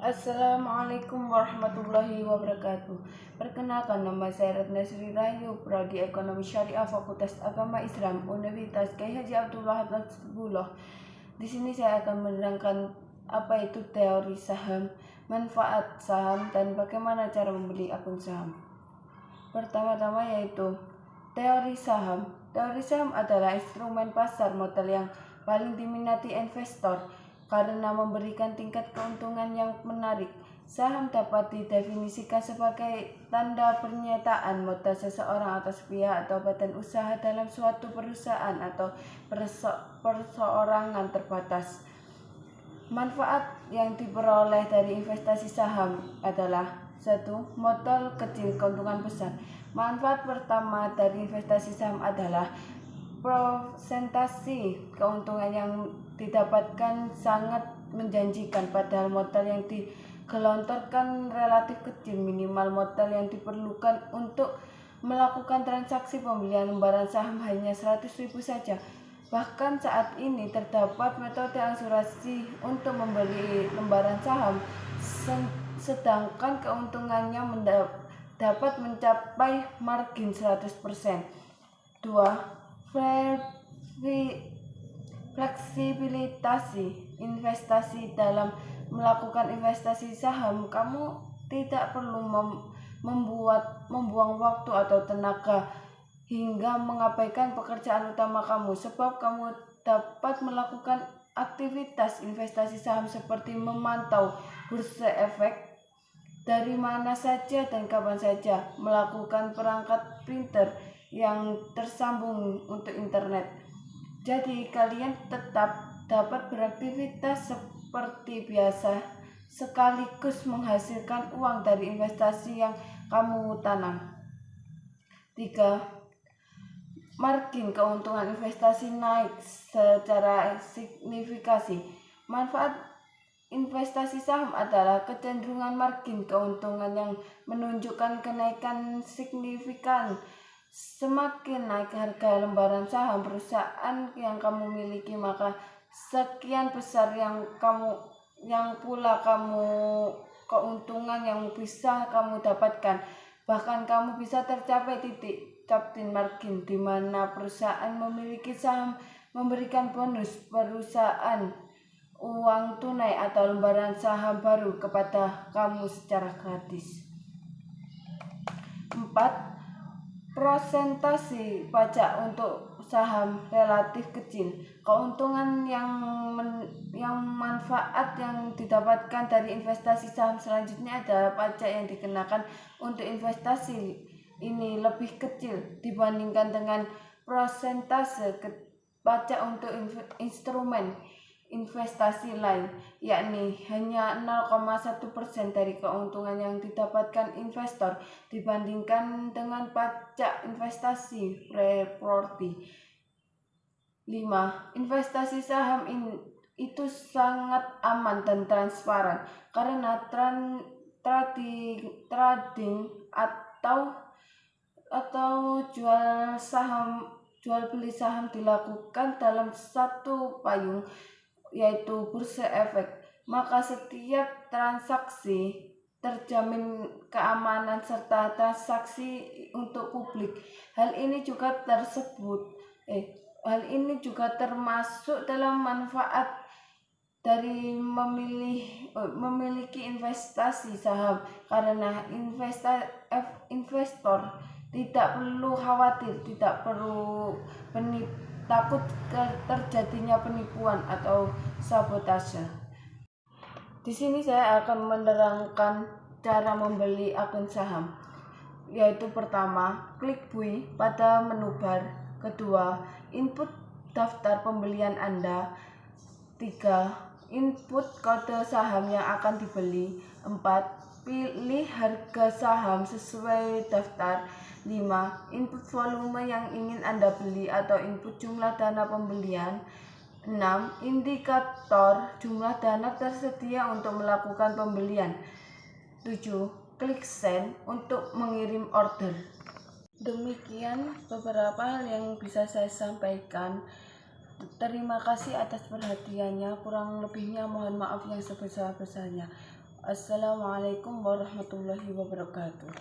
Assalamualaikum warahmatullahi wabarakatuh. Perkenalkan, nama saya Retna Sri Rahayu, Prodi Ekonomi Syariah Fakultas Agama Islam Universitas Kyai Haji Abdul Wahab Nasrullah. Di sini saya akan menerangkan apa itu teori saham, manfaat saham, dan bagaimana cara membeli akun saham. Pertama-tama yaitu teori saham. Teori saham adalah instrumen pasar modal yang paling diminati investor karena memberikan tingkat keuntungan yang menarik. Saham dapat didefinisikan sebagai tanda pernyataan modal seseorang atas pihak atau badan usaha dalam suatu perusahaan atau perseorangan terbatas. Manfaat yang diperoleh dari investasi saham adalah: 1. Modal kecil, keuntungan besar. Manfaat pertama dari investasi saham adalah persentase keuntungan yang didapatkan sangat menjanjikan, padahal modal yang digelontorkan relatif kecil. Minimal modal yang diperlukan untuk melakukan transaksi pembelian lembaran saham hanya 100.000 saja. Bahkan saat ini terdapat metode asuransi untuk membeli lembaran saham, sedangkan keuntungannya dapat mencapai margin 100%. 2. Fleksibilitas investasi. Dalam melakukan investasi saham, kamu tidak perlu membuang waktu atau tenaga hingga mengabaikan pekerjaan utama kamu, sebab kamu dapat melakukan aktivitas investasi saham seperti memantau bursa efek dari mana saja dan kapan saja, melakukan perangkat printer yang tersambung untuk internet. Jadi kalian tetap dapat beraktivitas seperti biasa sekaligus menghasilkan uang dari investasi yang kamu tanam. 3. Margin keuntungan investasi naik secara signifikan. Manfaat investasi saham adalah kecenderungan margin keuntungan yang menunjukkan kenaikan signifikan. Semakin naik harga lembaran saham perusahaan yang kamu miliki, maka sekian besar yang pula keuntungan yang bisa kamu dapatkan. Bahkan kamu bisa tercapai titik captain margin, di mana perusahaan memiliki saham memberikan bonus perusahaan, uang tunai atau lembaran saham baru kepada kamu secara gratis. 4. Persentase pajak untuk saham relatif kecil. Keuntungan yang manfaat yang didapatkan dari investasi saham selanjutnya adalah pajak yang dikenakan untuk investasi ini lebih kecil dibandingkan dengan persentase pajak untuk instrumen investasi lain, yakni hanya 0,1% dari keuntungan yang didapatkan investor dibandingkan dengan pajak investasi properti. 5. Investasi saham itu sangat aman dan transparan karena trading atau jual beli saham dilakukan dalam satu payung, yaitu bursa efek. Maka setiap transaksi terjamin keamanan serta transaksi untuk publik. Hal ini juga termasuk dalam manfaat dari memiliki investasi saham, karena investor tidak perlu khawatir, tidak perlu takut terjadinya penipuan atau sabotase. Di sini saya akan menerangkan cara membeli akun saham, yaitu: pertama, klik buy pada menu bar. Kedua, input daftar pembelian Anda. 3. Input kode saham yang akan dibeli. 4. Pilih harga saham sesuai daftar. 5. Input volume yang ingin Anda beli atau input jumlah dana pembelian. 6. Indikator jumlah dana tersedia untuk melakukan pembelian. 7. Klik send untuk mengirim order. Demikian beberapa hal yang bisa saya sampaikan. Terima kasih atas perhatiannya. Kurang lebihnya mohon maaf yang sebesar-besarnya. Assalamualaikum warahmatullahi wabarakatuh.